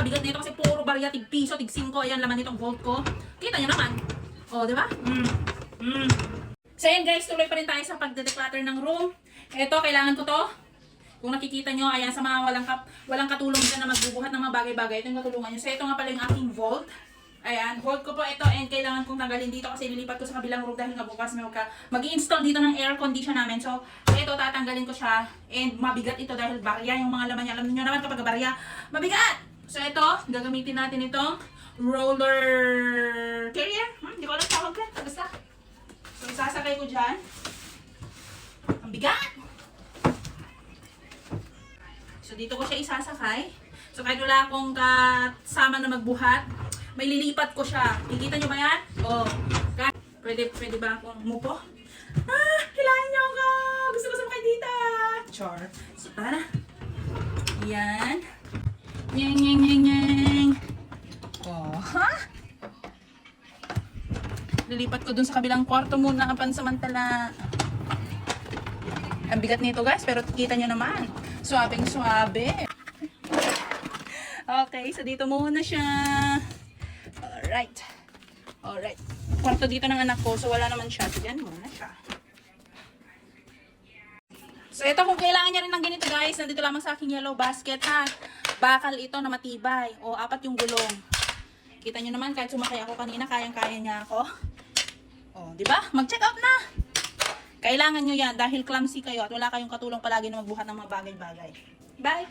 bigat nito kasi puro barya, tig piso, tig 5. Ayan, laman nitong vault ko. Kita nyo naman. O, di ba? So, ayan guys, tuloy pa rin tayo sa pagde-declutter ng room. Ito, kailangan ko to. Kung nakikita nyo, ayan, sa mga walang katulong dyan na magbubuhat ng mga bagay-bagay, ito yung katulungan nyo. So, ito nga pala yung aking vault. Ayan, vault ko po ito and kailangan kong tanggalin dito kasi lilipat ko sa kabilang room dahil nga bukas may mag-i-install dito ng air condition namin. So, ito tatanggalin ko siya and mabigat ito dahil barya yung mga laman niya. Alam niyo naman kapag barya, mabigat! So, ito, gagamitin natin itong roller carrier. Hindi ko alam tawag yan. Basta. So, isasakay ko dyan. Ang bigat! So, dito ko siya isasakay. So, kahit wala akong kasama na magbuhat, may lilipat ko siya. Kikita nyo ba yan? Oo. Pwede ba akong umupo? Hilahin nyo ako! Gusto ko sumakay dito! Char. So, tara. Yan. Nyeng. Oh, ha? Lilipat ko dun sa kabilang kwarto muna pansamantala. Ang bigat nito guys, pero kita nyo naman. Suabing suabe. Okay, so dito muna siya. Alright. Kwarto dito ng anak ko, so wala naman siya. So, dyan muna siya. So, ito kung kailangan niya rin ng ganito guys, nandito lamang sa aking yellow basket ha. Bakal ito na matibay. O, 4 yung gulong. Kita nyo naman, kahit sumakay ako kanina, kayang-kaya niya ako. O, di ba? Mag-check out na. Kailangan nyo yan dahil clumsy kayo at wala kayong katulong palagi na magbuhat ng mga bagay-bagay. Bye!